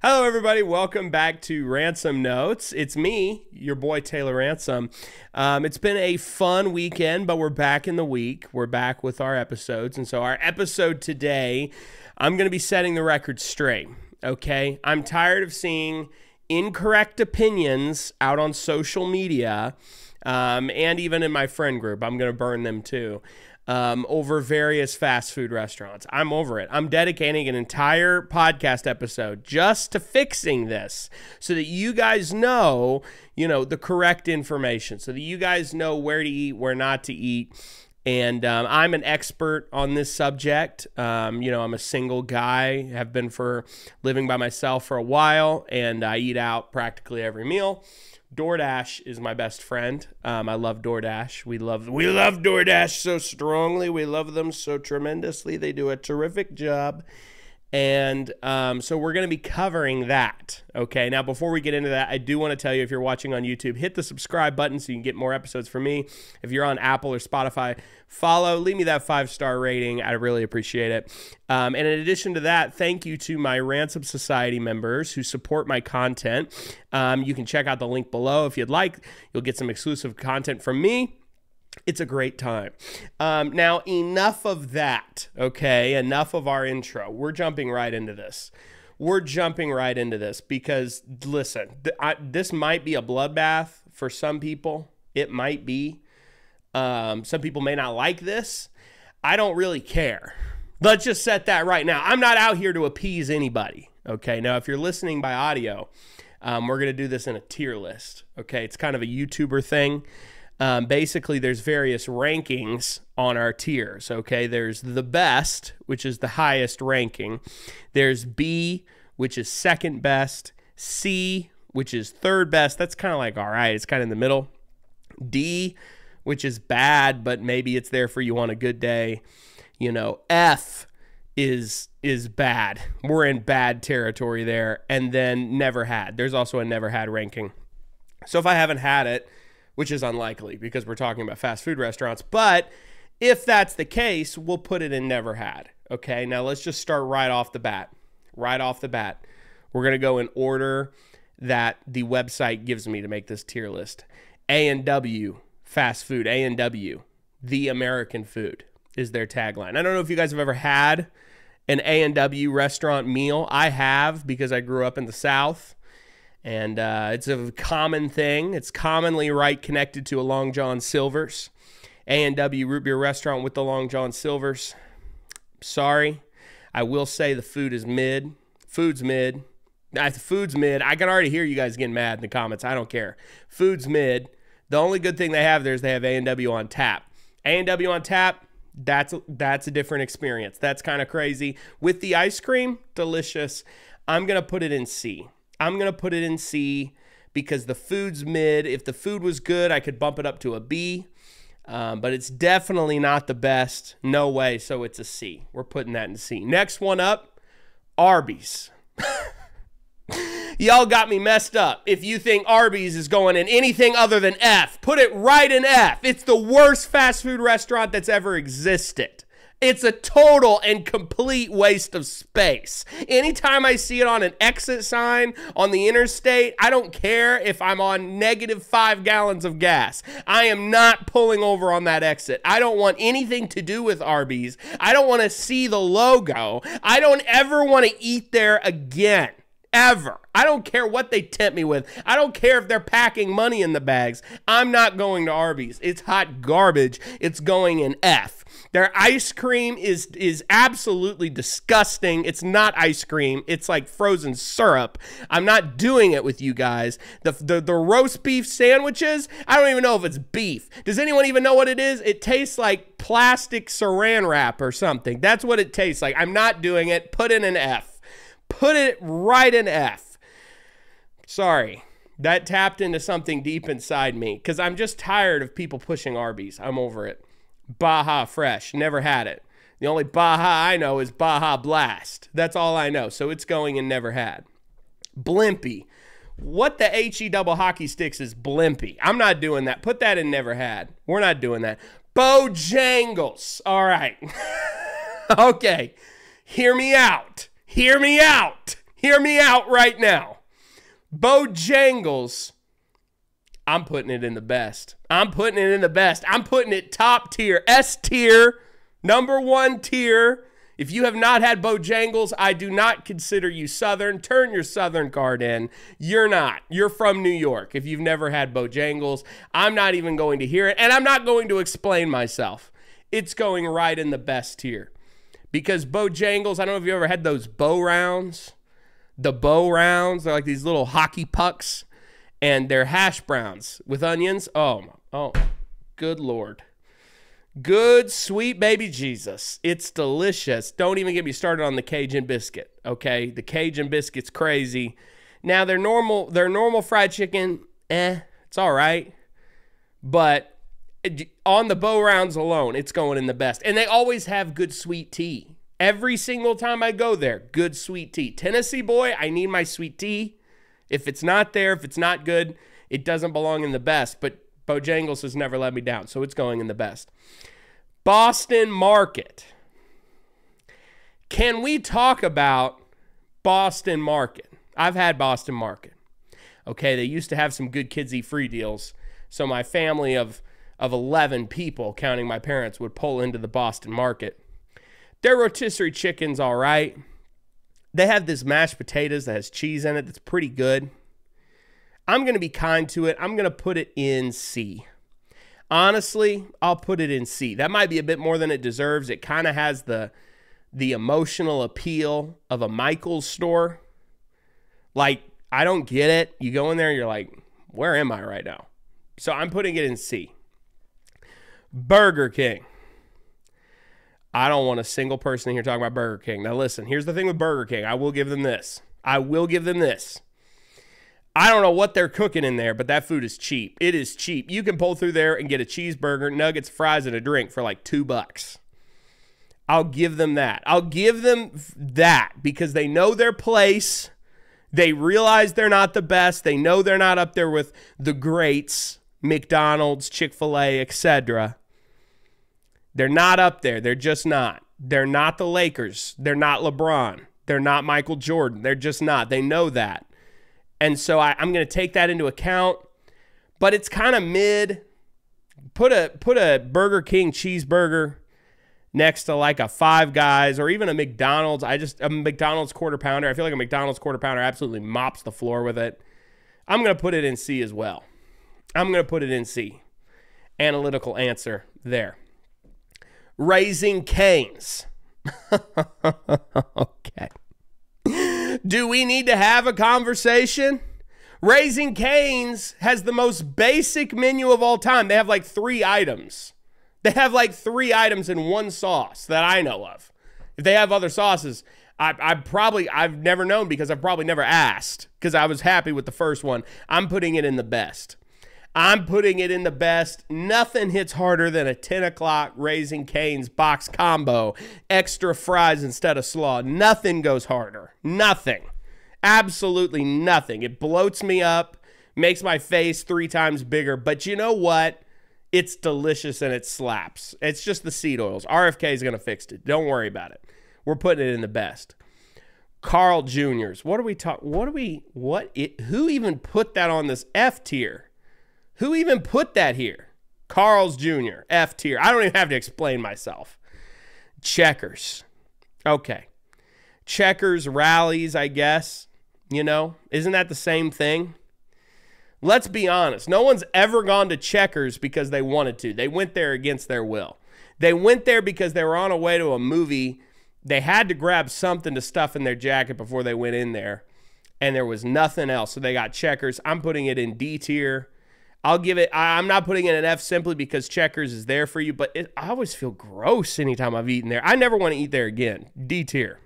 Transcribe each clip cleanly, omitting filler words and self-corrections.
Hello, everybody. Welcome back to Ransom Notes. It's me, your boy Taylor Ransom. It's been a fun weekend, but we're back in the week. We're back with our episodes. And so our episode today, I'm going to be setting the record straight, okay? I'm tired of seeing incorrect opinions out on social media and even in my friend group. I'm going to burn them too. Over various fast food restaurants. I'm over it. I'm dedicating an entire podcast episode just to fixing this so that you guys know, the correct information, so that you guys know where to eat, where not to eat. And I'm an expert on this subject. I'm a single guy, have been for living by myself for a while, and I eat out practically every meal. DoorDash is my best friend. I love DoorDash. We love DoorDash so strongly. We love them so tremendously. They do a terrific job. And so we're going to be covering that. Okay, now before we get into that, I do want to tell you, if you're watching on YouTube, hit the subscribe button so you can get more episodes from me. If you're on Apple or Spotify, follow, leave me that 5-star rating. I really appreciate it. And in addition to that, thank you to my Ransom Society members who support my content. You can check out the link below if you'd like. You'll get some exclusive content from me. It's a great time. Now, enough of that, okay? Enough of our intro. We're jumping right into this. Because, listen, this might be a bloodbath for some people. It might be. Some people may not like this. I don't really care. Let's just set that right now. I'm not out here to appease anybody, okay? Now, if you're listening by audio, we're going to do this in a tier list, okay? It's kind of a YouTuber thing. Basically, there's various rankings on our tiers, okay? There's the best, which is the highest ranking. There's B, which is second best. C, which is third best. That's kind of like, all right, it's kind of in the middle. D, which is bad, but maybe it's there for you on a good day. F is bad. We're in bad territory there. And then never had. There's also a never had ranking. So if I haven't had it, which is unlikely because we're talking about fast food restaurants. But if that's the case, we'll put it in never had. Okay, now let's just start right off the bat. We're going to go in order that the website gives me to make this tier list. A&W, fast food. A&W, the American food, is their tagline. I don't know if you guys have ever had an A&W restaurant meal. I have, because I grew up in the South. And it's a common thing. It's commonly connected to a Long John Silver's. A&W Root Beer Restaurant with the Long John Silver's. Sorry. I will say the food is mid. Food's mid. Food's mid. I can already hear you guys getting mad in the comments. I don't care. Food's mid. The only good thing they have there is they have A&W on tap. A&W on tap, that's a different experience. That's kind of crazy. With the ice cream, delicious. I'm going to put it in C. Because the food's mid. If the food was good, I could bump it up to a B. But it's definitely not the best. No way. So it's a C. We're putting that in C. Next one up, Arby's. Y'all got me messed up. If you think Arby's is going in anything other than F, put it right in F. It's the worst fast food restaurant that's ever existed. It's a total and complete waste of space. Anytime I see it on an exit sign on the interstate, I don't care if I'm on -5 gallons of gas. I am not pulling over on that exit. I don't want anything to do with Arby's. I don't want to see the logo. I don't ever want to eat there again. Ever. I don't care what they tempt me with. I don't care if they're packing money in the bags. I'm not going to Arby's. It's hot garbage. It's going in F. Their ice cream is absolutely disgusting. It's not ice cream. It's like frozen syrup. I'm not doing it with you guys. The roast beef sandwiches, I don't even know if it's beef. Does anyone even know what it is? It tastes like plastic saran wrap or something. That's what it tastes like. I'm not doing it. Put in an F. Put it right in F. Sorry. That tapped into something deep inside me because I'm just tired of people pushing Arby's. I'm over it. Baja Fresh. Never had it. The only Baja I know is Baja Blast. That's all I know. So it's going in never had. Blimpie. What the HE double hockey sticks is Blimpie? I'm not doing that. Put that in never had. We're not doing that. Bojangles. All right. Okay. Hear me out. Hear me out. Hear me out right now. Bojangles, I'm putting it in the best. I'm putting it top tier, S tier, number 1 tier. If you have not had Bojangles, I do not consider you Southern. Turn your Southern card in. You're not. You're from New York. If you've never had Bojangles, I'm not even going to hear it, and I'm not going to explain myself. It's going right in the best tier. Because Bojangles, I don't know if you ever had those bow rounds. The bow rounds, they're like these little hockey pucks, and they're hash browns with onions. Oh, good Lord. Good sweet baby Jesus. It's delicious. Don't even get me started on the Cajun biscuit, okay? The Cajun biscuit's crazy. Now, their normal fried chicken, it's all right. But on the bow rounds alone, it's going in the best. And they always have good sweet tea. Every single time I go there, good sweet tea. Tennessee boy, I need my sweet tea. If it's not there, if it's not good, it doesn't belong in the best. But Bojangles has never let me down, so it's going in the best. Boston Market. Can we talk about Boston Market? I've had Boston Market. Okay, they used to have some good kids eat free deals. So my family of 11 people, counting my parents, would pull into the Boston Market. Their rotisserie chicken's all right. They have this mashed potatoes that has cheese in it that's pretty good. I'm going to be kind to it. I'm going to put it in C. Honestly, I'll put it in C. That might be a bit more than it deserves. It kind of has the emotional appeal of a Michael's store. Like, I don't get it. You go in there and you're like, where am I right now? So I'm putting it in C. Burger King. I don't want a single person in here talking about Burger King. Now listen, here's the thing with Burger King. I will give them this. I don't know what they're cooking in there, but that food is cheap. It is cheap. You can pull through there and get a cheeseburger, nuggets, fries, and a drink for like $2. I'll give them that. I'll give them that because they know their place. They realize they're not the best. They know they're not up there with the greats, McDonald's, Chick-fil-A, etc. They're not up there. They're just not. They're not the Lakers. They're not LeBron. They're not Michael Jordan. They're just not. They know that. And so I'm going to take that into account. But it's kind of mid. Put a Burger King cheeseburger next to like a Five Guys or even a McDonald's. A McDonald's quarter pounder. I feel like a McDonald's quarter pounder absolutely mops the floor with it. I'm going to put it in C as well. I'm going to put it in C. Analytical answer there. Raising Cane's. Okay. Do we need to have a conversation? Raising Cane's has the most basic menu of all time. They have like 3 items. They have like 3 items in one sauce that I know of. If they have other sauces, I've never known because I've probably never asked because I was happy with the first one. I'm putting it in the best. Nothing hits harder than a 10 o'clock Raising Cane's box combo. Extra fries instead of slaw. Nothing goes harder. Nothing. Absolutely nothing. It bloats me up, makes my face 3 times bigger. But you know what? It's delicious and it slaps. It's just the seed oils. RFK is going to fix it. Don't worry about it. We're putting it in the best. Carl Jr.'s. Who even put that on this F tier? Who even put that here? Carl's Jr., F tier. I don't even have to explain myself. Checkers. Okay. Checkers, rallies, I guess. You know, isn't that the same thing? Let's be honest. No one's ever gone to Checkers because they wanted to. They went there against their will. They went there because they were on a way to a movie. They had to grab something to stuff in their jacket before they went in there, and there was nothing else. So they got Checkers. I'm putting it in D tier. I'm not putting it in F simply because Checkers is there for you, but I always feel gross anytime I've eaten there. I never want to eat there again. D tier.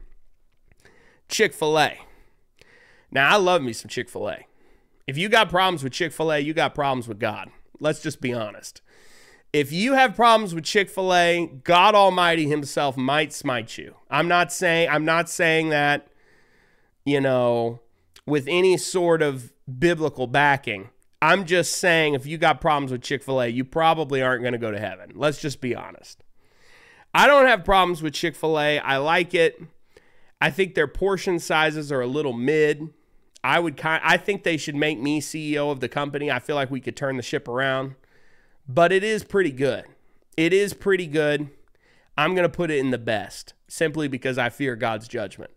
Chick-fil-A. Now, I love me some Chick-fil-A. If you got problems with Chick-fil-A, you got problems with God. Let's just be honest. If you have problems with Chick-fil-A, God Almighty himself might smite you. I'm not saying that, you know, with any sort of biblical backing. I'm just saying if you got problems with Chick-fil-A, you probably aren't going to go to heaven. Let's just be honest. I don't have problems with Chick-fil-A. I like it. I think their portion sizes are a little mid. I think they should make me CEO of the company. I feel like we could turn the ship around. But it is pretty good. It is pretty good. I'm going to put it in the best simply because I fear God's judgment.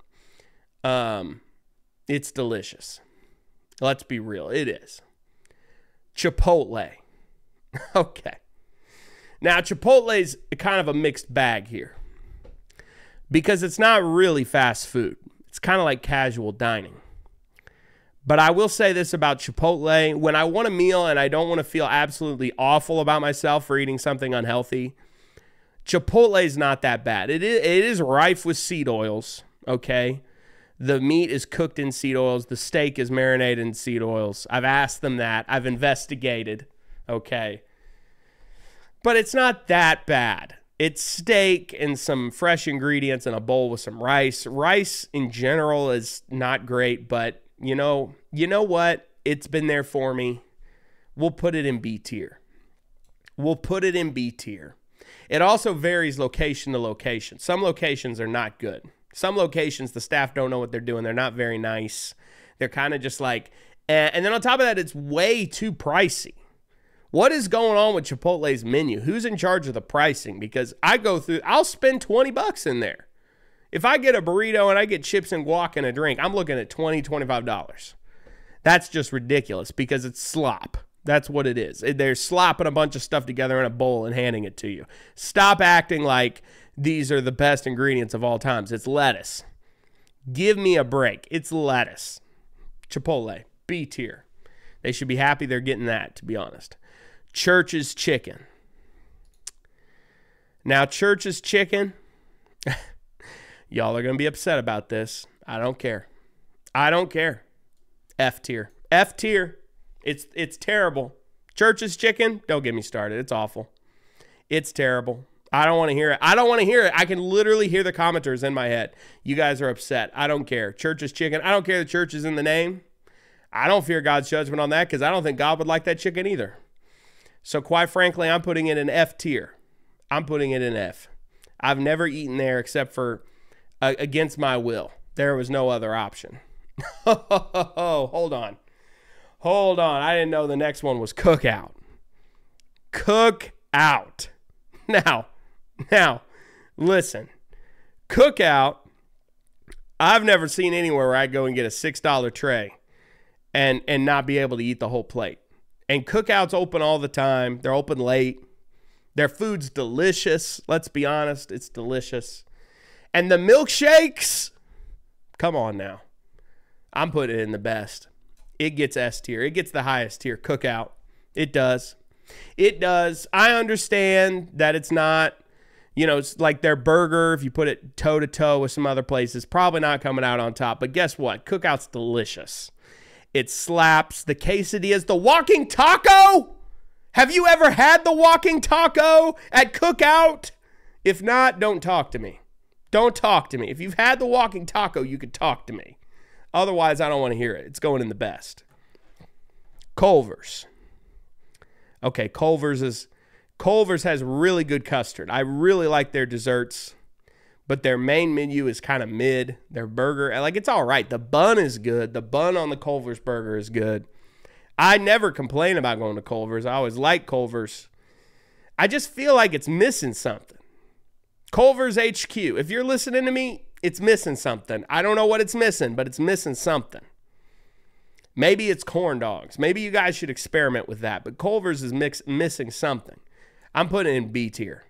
It's delicious. Let's be real. It is. Chipotle. Okay. Now, Chipotle's kind of a mixed bag here because it's not really fast food. It's kind of like casual dining. But I will say this about Chipotle. When I want a meal and I don't want to feel absolutely awful about myself for eating something unhealthy, Chipotle is not that bad. It is rife with seed oils, okay? The meat is cooked in seed oils. The steak is marinated in seed oils. I've asked them that. I've investigated, okay? But it's not that bad. It's steak and some fresh ingredients in a bowl with some rice. Rice in general is not great, but you know what? It's been there for me. We'll put it in B tier. We'll put it in B tier. It also varies location to location. Some locations are not good. Some locations, the staff don't know what they're doing. They're not very nice. They're kind of just like, eh. And then on top of that, it's way too pricey. What is going on with Chipotle's menu? Who's in charge of the pricing? Because I'll spend $20 in there. If I get a burrito and I get chips and guac and a drink, I'm looking at $20, $25. That's just ridiculous because it's slop. That's what it is. They're slopping a bunch of stuff together in a bowl and handing it to you. Stop acting like these are the best ingredients of all times. It's lettuce. Give me a break. It's lettuce. Chipotle, B tier. They should be happy they're getting that, to be honest. Church's Chicken. Now, Church's Chicken, y'all are going to be upset about this. I don't care. I don't care. F tier. F tier. It's terrible. Church's Chicken, don't get me started. It's awful. It's terrible. I don't want to hear it. I don't want to hear it. I can literally hear the commenters in my head. You guys are upset. I don't care. Church's Chicken. I don't care the church is in the name. I don't fear God's judgment on that because I don't think God would like that chicken either. So quite frankly, I'm putting it in F tier. I'm putting it in F. I've never eaten there except for against my will. There was no other option. Hold on. Hold on. I didn't know the next one was Cookout. Cookout. Now, listen. Cookout, I've never seen anywhere where I go and get a $6 tray and not be able to eat the whole plate. And Cookout's open all the time. They're open late. Their food's delicious. Let's be honest. It's delicious. And the milkshakes, come on now. I'm putting it in the best. It gets S tier. It gets the highest tier. Cookout. It does. It does. I understand that it's not, it's like their burger, if you put it toe-to-toe with some other places, probably not coming out on top. But guess what? Cookout's delicious. It slaps. The quesadillas. The walking taco? Have you ever had the walking taco at Cookout? If not, don't talk to me. Don't talk to me. If you've had the walking taco, you could talk to me. Otherwise, I don't want to hear it. It's going in the best. Culver's. Okay, Culver's has really good custard. I really like their desserts, but their main menu is kind of mid. Their burger, it's all right. The bun is good. The bun on the Culver's burger is good. I never complain about going to Culver's. I always like Culver's. I just feel like it's missing something. Culver's HQ, if you're listening to me, it's missing something. I don't know what it's missing, but it's missing something. Maybe it's corn dogs. Maybe you guys should experiment with that. But Culver's is missing something. I'm putting it in B tier.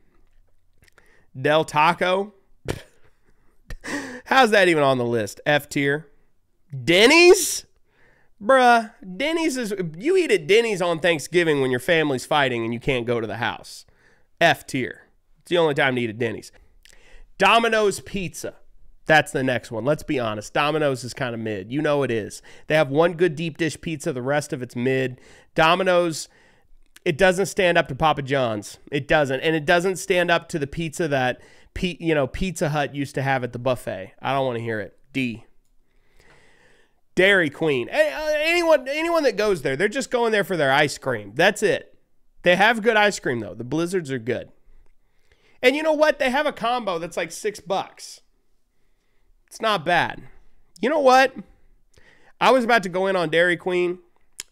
Del Taco. How's that even on the list? F tier. Denny's? Bruh, Denny's is... You eat at Denny's on Thanksgiving when your family's fighting and you can't go to the house. F tier. It's the only time to eat at Denny's. Domino's Pizza. That's the next one. Let's be honest. Domino's is kind of mid. You know it is. They have one good deep dish pizza. The rest of it's mid. Domino's, it doesn't stand up to Papa John's. It doesn't. And it doesn't stand up to the pizza that Pizza Hut used to have at the buffet. I don't want to hear it. D. Dairy Queen. Anyone that goes there, they're just going there for their ice cream. That's it. They have good ice cream, though. The Blizzards are good. And you know what? They have a combo that's like $6. It's not bad. You know what? I was about to go in on Dairy Queen.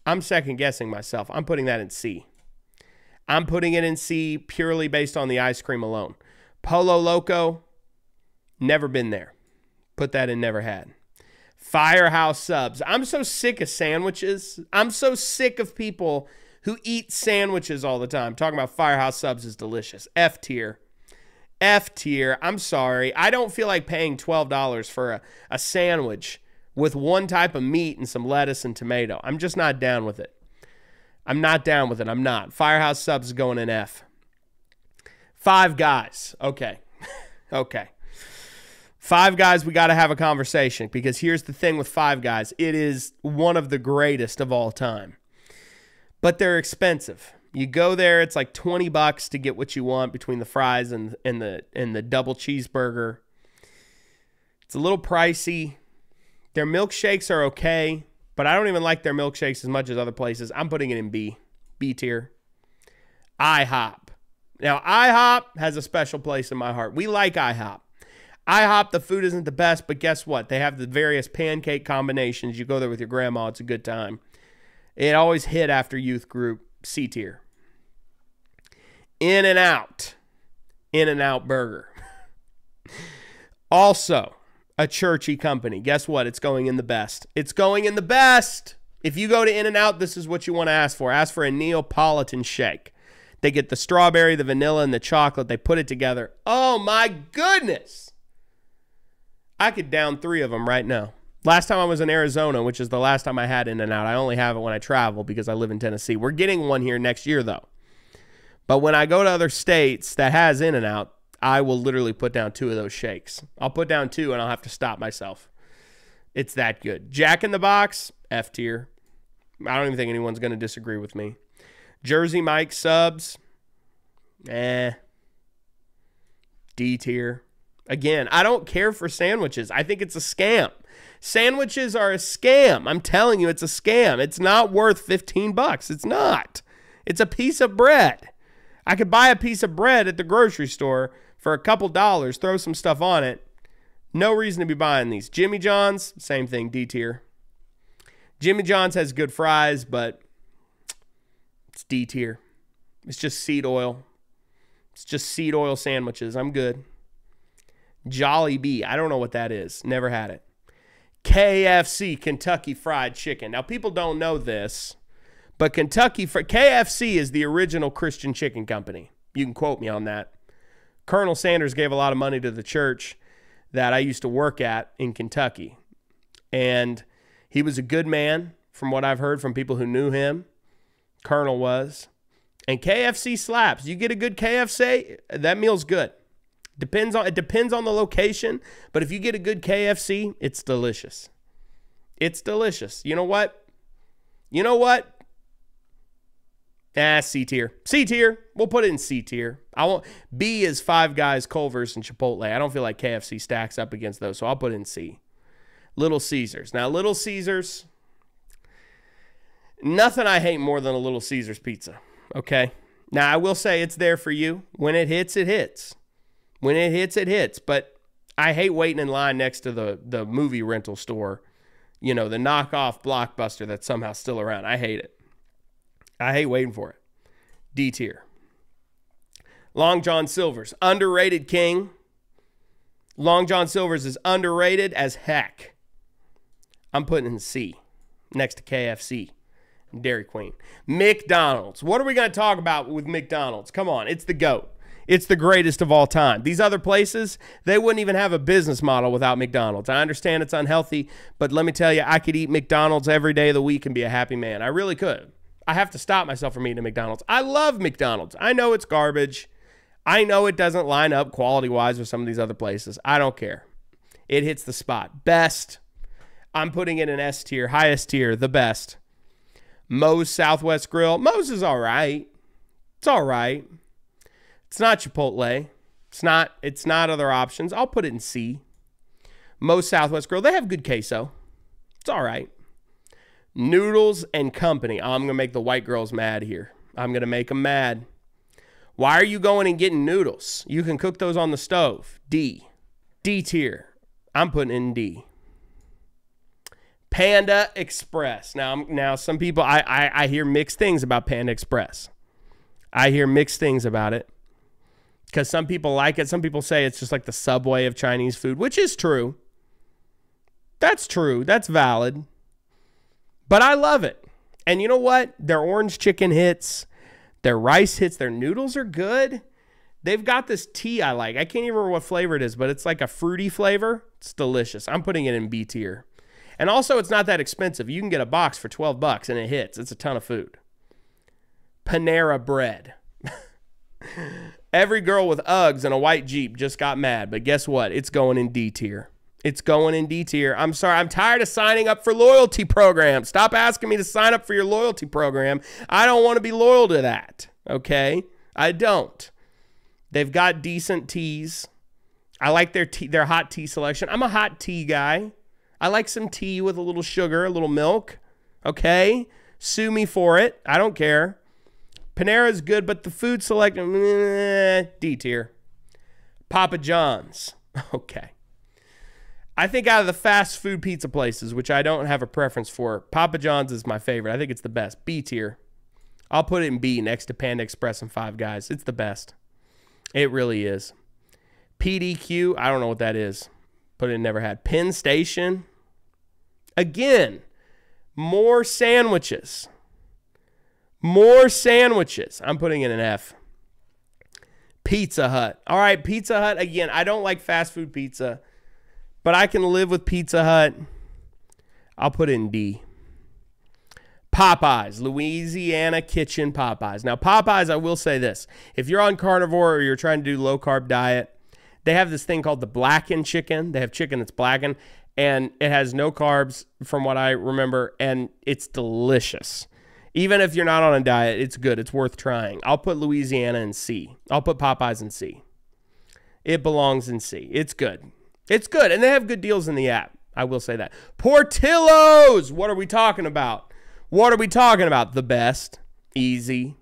I'm second guessing myself. I'm putting that in C. I'm putting it in C purely based on the ice cream alone. Polo Loco, never been there. Put that in never had. Firehouse Subs. I'm so sick of sandwiches. I'm so sick of people who eat sandwiches all the time. Talking about Firehouse Subs is delicious. F tier. F tier. I'm sorry. I don't feel like paying $12 for a sandwich with one type of meat and some lettuce and tomato. I'm just not down with it. I'm not down with it. I'm not. Firehouse Subs is going in F. Five Guys. Okay. Okay. Five Guys, we got to have a conversation because here's the thing with Five Guys. It is one of the greatest of all time. But they're expensive. You go there, it's like $20 to get what you want between the fries and the double cheeseburger. It's a little pricey. Their milkshakes are okay, but I don't even like their milkshakes as much as other places. I'm putting it in B. B tier. IHOP. Now, IHOP has a special place in my heart. We like IHOP. IHOP, the food isn't the best, but guess what? They have the various pancake combinations. You go there with your grandma. It's a good time. It always hit after youth group. C tier. In-N-Out. In-N-Out Burger. Also, a churchy company. Guess what? It's going in the best. It's going in the best. If you go to In-N-Out, this is what you want to ask for. Ask for a Neapolitan shake. They get the strawberry, the vanilla, and the chocolate. They put it together. Oh, my goodness. I could down 3 of them right now. Last time I was in Arizona, which is the last time I had In-N-Out. I only have it when I travel because I live in Tennessee. We're getting one here next year, though. But when I go to other states that has In-N-Out, I will literally put down 2 of those shakes. I'll put down 2, and I'll have to stop myself. It's that good. Jack in the Box, F tier. I don't even think anyone's going to disagree with me. Jersey Mike Subs, D tier. Again, I don't care for sandwiches. I think it's a scam. Sandwiches are a scam. I'm telling you, it's a scam. It's not worth $15. It's not. It's a piece of bread. I could buy a piece of bread at the grocery store for a couple dollars, throw some stuff on it. No reason to be buying these. Jimmy John's, same thing, D tier. Jimmy John's has good fries, but it's D tier. It's just seed oil. It's just seed oil sandwiches. I'm good. Jollibee. I don't know what that is. Never had it. KFC, Kentucky Fried Chicken. Now, people don't know this, but KFC is the original Christian chicken company. You can quote me on that. Colonel Sanders gave a lot of money to the church that I used to work at in Kentucky. And he was a good man, from what I've heard from people who knew him. Colonel was. And KFC slaps. You get a good KFC, that meal's good. It depends on the location, but if you get a good KFC, it's delicious. It's delicious. You know what? You know what? C tier. C tier. We'll put it in C tier. B is Five Guys, Culver's, and Chipotle. I don't feel like KFC stacks up against those, so I'll put it in C. Little Caesars. Now, Little Caesars, nothing I hate more than a Little Caesars pizza, okay? Now, I will say it's there for you. When it hits, it hits. When it hits, it hits. But I hate waiting in line next to the movie rental store, you know, the knockoff Blockbuster that's somehow still around. I hate it. I hate waiting for it. D tier. Long John Silver's, underrated king. Long John Silver's is underrated as heck. I'm putting in C next to KFC and Dairy Queen. McDonald's. What are we going to talk about with McDonald's? Come on, it's the GOAT. It's the greatest of all time. These other places, they wouldn't even have a business model without McDonald's. I understand it's unhealthy, but let me tell you, I could eat McDonald's every day of the week and be a happy man. I really could. I have to stop myself from eating at McDonald's. I love McDonald's. I know it's garbage. I know it doesn't line up quality-wise with some of these other places. I don't care. It hits the spot. Best. I'm putting it in S tier, highest tier, the best. Moe's Southwest Grill. Moe's is all right. It's all right. It's not Chipotle. It's not other options. I'll put it in C. Moe's Southwest Grill. They have good queso. It's all right. Noodles and Company. I'm going to make the white girls mad here. I'm going to make them mad. Why are you going and getting noodles? You can cook those on the stove. D. D tier. I'm putting it in D. Panda Express. Now some people, I hear mixed things about Panda Express. I hear mixed things about it because some people like it. Some people say it's just like the Subway of Chinese food, which is true. That's true. That's valid. But I love it. And you know what? Their orange chicken hits. Their rice hits. Their noodles are good. They've got this tea I like. I can't even remember what flavor it is, but it's like a fruity flavor. It's delicious. I'm putting it in B tier. And also, it's not that expensive. You can get a box for $12 and it hits. It's a ton of food. Panera Bread. Every girl with Uggs and a white Jeep just got mad, but guess what? It's going in D tier. It's going in D tier. I'm sorry. I'm tired of signing up for loyalty programs. Stop asking me to sign up for your loyalty program. I don't want to be loyal to that, okay? I don't. They've got decent teas. I like their hot tea selection. I'm a hot tea guy. I like some tea with a little sugar, a little milk, okay? Sue me for it. I don't care. Panera's good, but the food selection, D tier. Papa John's, okay. I think out of the fast food pizza places, which I don't have a preference for, Papa John's is my favorite. I think it's the best. B tier. I'll put it in B next to Panda Express and Five Guys. It's the best. It really is. PDQ, I don't know what that is. Put it in never had. Penn Station. Again, more sandwiches. More sandwiches. I'm putting it in F. Pizza Hut. All right, Pizza Hut. Again, I don't like fast food pizza, but I can live with Pizza Hut. I'll put it in D. Popeyes. Louisiana Kitchen Popeyes. Now, Popeyes, I will say this. If you're on carnivore or you're trying to do low-carb diet, they have this thing called the blackened chicken. They have chicken that's blackened, and it has no carbs from what I remember, and it's delicious. Even if you're not on a diet, it's good. It's worth trying. I'll put Louisiana in C. I'll put Popeyes in C. It belongs in C. It's good. It's good, and they have good deals in the app. I will say that. Portillo's! What are we talking about? What are we talking about? The best. Easy.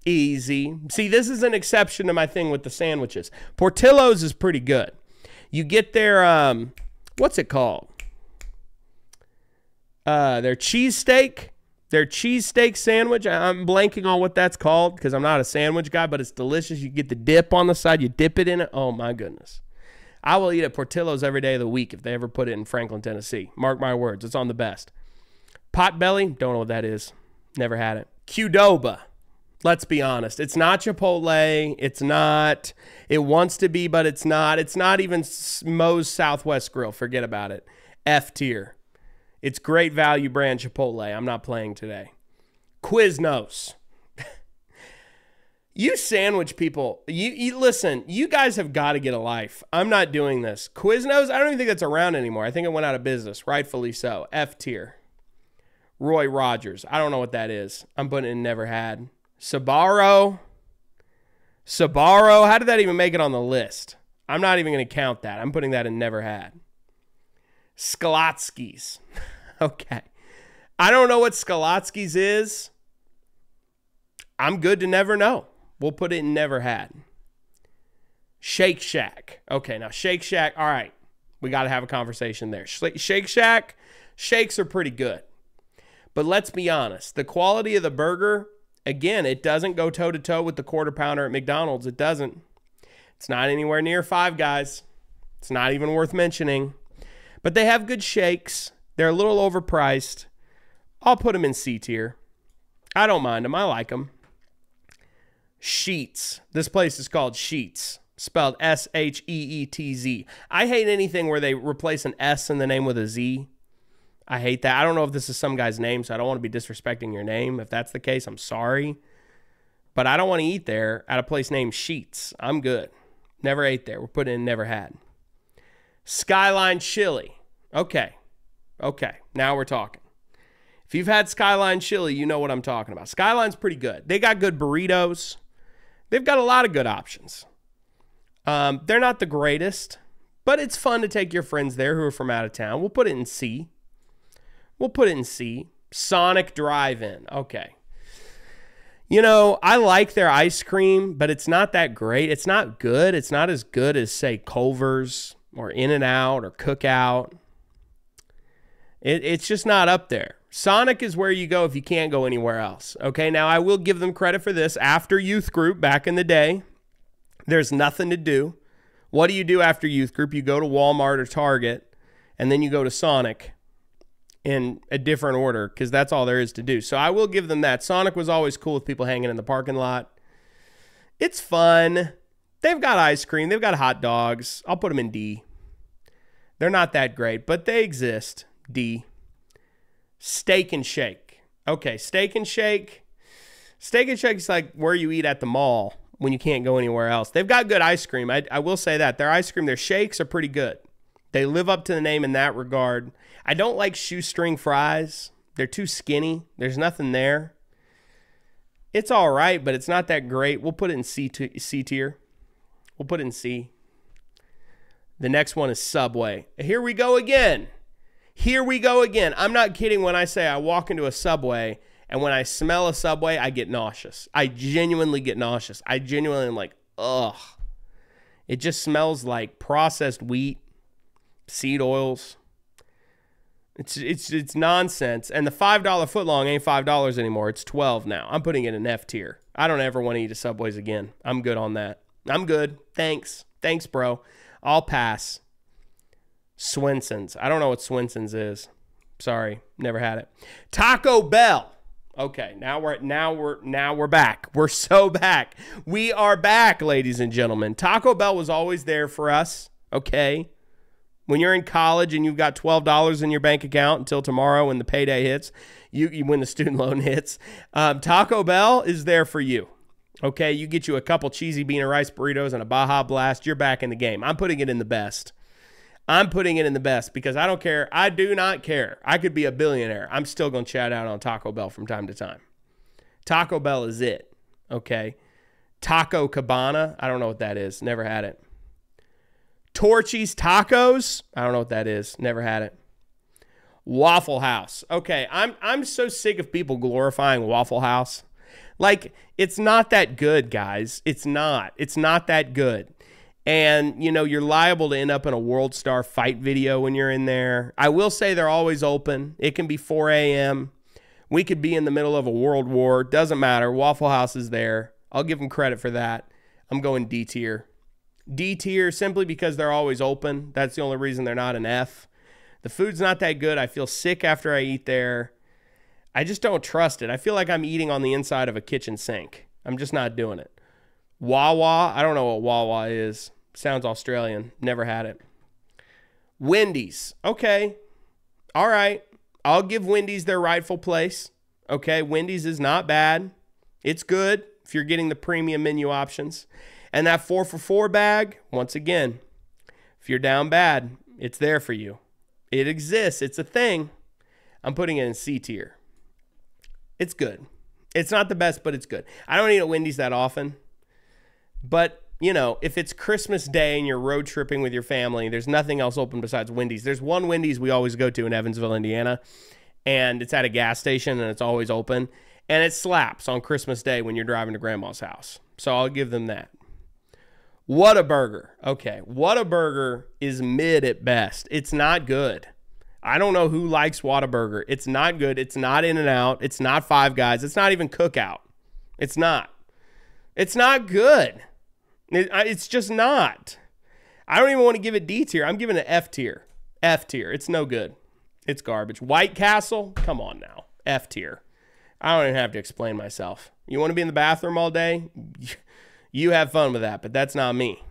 Easy. See, this is an exception to my thing with the sandwiches. Portillo's is pretty good. You get their, what's it called? Their cheesesteak. Their cheesesteak sandwich. I'm blanking on what that's called because I'm not a sandwich guy, but it's delicious. You get the dip on the side. You dip it in it. Oh, my goodness. I will eat at Portillo's every day of the week if they ever put it in Franklin, Tennessee. Mark my words. It's on the best. Potbelly. Don't know what that is. Never had it. Qdoba. Let's be honest. It's not Chipotle. It's not. It wants to be, but it's not. It's not even Moe's Southwest Grill. Forget about it. F tier. It's great value brand Chipotle. I'm not playing today. Quiznos. You sandwich people. You listen, you guys have got to get a life. I'm not doing this. Quiznos, I don't even think that's around anymore. I think it went out of business. Rightfully so. F tier. Roy Rogers. I don't know what that is. I'm putting it in never had. Sbarro. How did that even make it on the list? I'm not even going to count that. I'm putting that in never had. Skolotsky's. Okay. I don't know what Skolotsky's is. I'm good to never know. We'll put it in never had. Shake Shack. Okay, now Shake Shack. All right. We got to have a conversation there. Shake Shack. Shakes are pretty good. But let's be honest. The quality of the burger, again, it doesn't go toe-to-toe with the quarter pounder at McDonald's. It doesn't. It's not anywhere near Five Guys. It's not even worth mentioning. But they have good shakes. They're a little overpriced. I'll put them in C tier. I don't mind them. I like them. Sheetz. This place is called Sheetz. Spelled S-H-E-E-T-Z. I hate anything where they replace an S in the name with a Z. I hate that. I don't know if this is some guy's name, so I don't want to be disrespecting your name. If that's the case, I'm sorry. But I don't want to eat there at a place named Sheetz. I'm good. Never ate there. We're putting in never had. Skyline Chili. Okay. Now we're talking. If you've had Skyline Chili, you know what I'm talking about. Skyline's pretty good. They got good burritos. They've got a lot of good options. They're not the greatest, but it's fun to take your friends there who are from out of town. We'll put it in C. Sonic Drive-In. Okay. You know, I like their ice cream, but it's not that great. It's not good. It's not as good as, say, Culver's. or In-N-Out or Cookout. It's just not up there. Sonic is where you go if you can't go anywhere else. Okay, now I will give them credit for this. After youth group back in the day, there's nothing to do. What do you do after youth group? You go to Walmart or Target, and then you go to Sonic in a different order because that's all there is to do. So I will give them that. Sonic was always cool with people hanging in the parking lot. It's fun. They've got ice cream. They've got hot dogs. I'll put them in D. They're not that great, but they exist. D. Steak and Shake. Okay, Steak and Shake. Steak and Shake is like where you eat at the mall when you can't go anywhere else. They've got good ice cream. I will say that. Their ice cream, their shakes are pretty good. They live up to the name in that regard. I don't like shoestring fries. They're too skinny. There's nothing there. It's all right, but it's not that great. We'll put it in C tier. We'll put it in C. The next one is Subway. Here we go again. Here we go again. I'm not kidding when I say I walk into a Subway and when I smell a Subway, I get nauseous. I genuinely get nauseous. I genuinely am like, ugh. It just smells like processed wheat, seed oils. It's nonsense. And the $5 footlong ain't $5 anymore. It's $12 now. I'm putting it in F tier. I don't ever want to eat at Subways again. I'm good on that. I'm good. Thanks. Thanks, bro. I'll pass. Swenson's. I don't know what Swenson's is. Sorry. Never had it. Taco Bell. Okay, now we're back. We're so back. We are back, ladies and gentlemen. Taco Bell was always there for us, okay? When you're in college and you've got $12 in your bank account until tomorrow when the payday hits, when the student loan hits, Taco Bell is there for you, okay? You get you a couple cheesy bean and rice burritos and a Baja Blast, you're back in the game. I'm putting it in the best. I'm putting it in the best because I don't care. I do not care. I could be a billionaire. I'm still going to chat out on Taco Bell from time to time. Taco Bell is it, okay? Taco Cabana, I don't know what that is. Never had it. Torchy's Tacos, I don't know what that is. Never had it. Waffle House. Okay, I'm so sick of people glorifying Waffle House. Like, it's not that good, guys. It's not. It's not that good. And, you know, you're liable to end up in a World Star fight video when you're in there. I will say they're always open. It can be 4 a.m. We could be in the middle of a world war. Doesn't matter. Waffle House is there. I'll give them credit for that. I'm going D tier. D tier simply because they're always open. That's the only reason they're not an F. The food's not that good. I feel sick after I eat there. I just don't trust it. I feel like I'm eating on the inside of a kitchen sink. I'm just not doing it. Wawa, I don't know what Wawa is. Sounds Australian. Never had it. Wendy's. Okay. All right. I'll give Wendy's their rightful place. Okay. Wendy's is not bad. It's good if you're getting the premium menu options. And that 4 for $4 bag, once again, if you're down bad, it's there for you. It exists. It's a thing. I'm putting it in C tier. It's good. It's not the best, but it's good. I don't eat at Wendy's that often. But, you know, if it's Christmas Day and you're road tripping with your family, there's nothing else open besides Wendy's. There's one Wendy's we always go to in Evansville, Indiana, and it's at a gas station and it's always open. And it slaps on Christmas Day when you're driving to Grandma's house. So I'll give them that. Whataburger. Okay, Whataburger is mid at best. It's not good. I don't know who likes Whataburger. It's not good. It's not In-N-Out. It's not Five Guys. It's not even Cookout. It's not. It's not good. It's just not. I don't even want to give it D tier. I'm giving it F tier. F tier. It's no good. It's garbage. White Castle? Come on now. F tier. I don't even have to explain myself. You want to be in the bathroom all day? You have fun with that, but that's not me.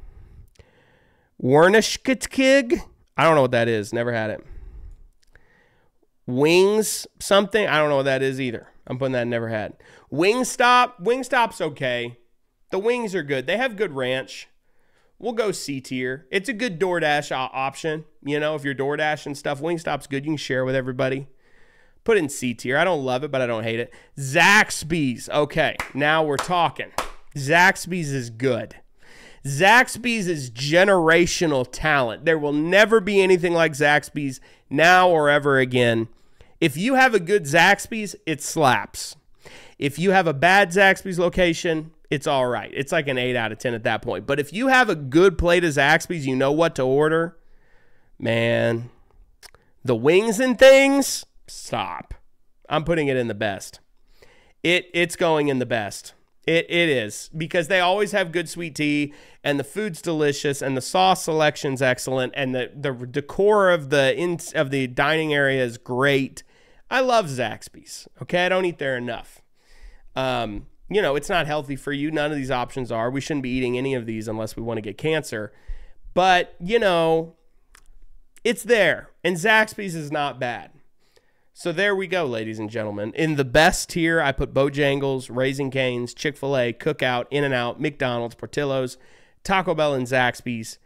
Wernischkig? I don't know what that is. Never had it. Wings something? I don't know what that is either. I'm putting that in never had. Wingstop? Wingstop's okay. The wings are good. They have good ranch. We'll go C tier. It's a good DoorDash option. You know, if you're DoorDash and stuff, Wingstop's good. You can share with everybody. Put it in C tier. I don't love it, but I don't hate it. Zaxby's. Okay, now we're talking. Zaxby's is good. Zaxby's is generational talent. There will never be anything like Zaxby's now or ever again. If you have a good Zaxby's, it slaps. If you have a bad Zaxby's location, it's all right. It's like an 8 out of 10 at that point. But if you have a good plate of Zaxby's, you know what to order, Man, the wings and things, stop. I'm putting it in the best. It's going in the best. It is, because they always have good sweet tea, and the food's delicious, and the sauce selection's excellent, and the decor of the dining area is great. I love Zaxby's. Okay, I don't eat there enough. It's not healthy for you. None of these options are. We shouldn't be eating any of these unless we want to get cancer. But, it's there, and Zaxby's is not bad. So there we go, ladies and gentlemen. In the best tier, I put Bojangles, Raising Cane's, Chick-fil-A, Cookout, In-N-Out, McDonald's, Portillo's, Taco Bell, and Zaxby's.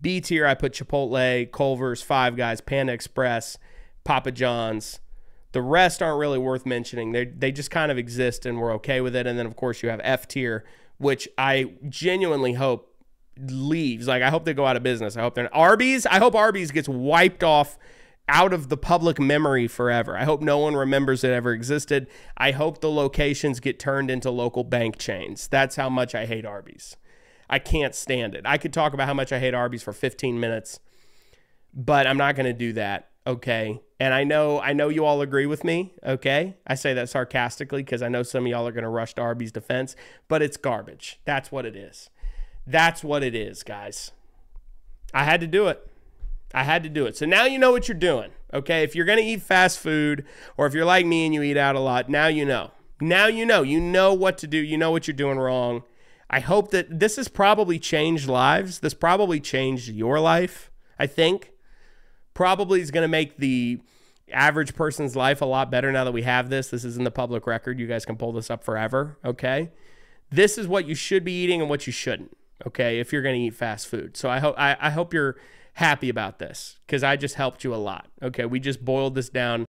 B tier, I put Chipotle, Culver's, Five Guys, Panda Express, Papa John's. The rest aren't really worth mentioning. They just kind of exist, and we're okay with it. And then, of course, you have F tier, which I genuinely hope leaves. Like, I hope they go out of business. I hope Arby's gets wiped off out of the public memory forever. I hope no one remembers it ever existed. I hope the locations get turned into local bank chains. That's how much I hate Arby's. I can't stand it. I could talk about how much I hate Arby's for 15 minutes, but I'm not going to do that, okay? And I know you all agree with me, okay? I say that sarcastically because I know some of y'all are going to rush to Arby's defense, but it's garbage. That's what it is. That's what it is, guys. I had to do it. So now you know what you're doing, okay? If you're going to eat fast food, or if you're like me and you eat out a lot, now you know. Now you know. You know what to do. You know what you're doing wrong. I hope that this has probably changed lives. This probably changed your life, I think. Probably is going to make the average person's life a lot better now that we have this. This is in the public record. You guys can pull this up forever, okay? This is what you should be eating and what you shouldn't, okay, if you're going to eat fast food. So I hope you're happy about this, because I just helped you a lot. Okay, we just boiled this down.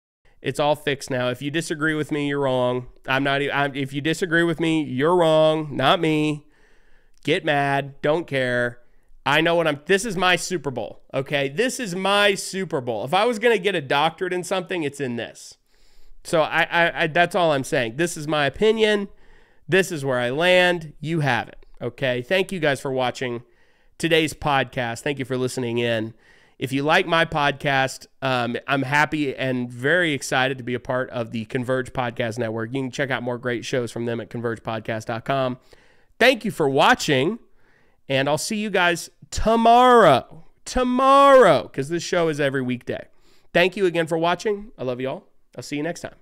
It's all fixed now. If you disagree with me, you're wrong. If you disagree with me, you're wrong, not me. Get mad. Don't care. I know this is my Super Bowl. Okay, this is my Super Bowl. If I was gonna get a doctorate in something, it's in this. So I that's all I'm saying. This is my opinion. This is where I land. You have it. Okay. Thank you guys for watching today's podcast. Thank you for listening in. If you like my podcast, I'm happy and very excited to be a part of the Converge Podcast Network. You can check out more great shows from them at convergepodcast.com. Thank you for watching, and I'll see you guys tomorrow, because this show is every weekday. Thank you again for watching. I love you all. I'll see you next time.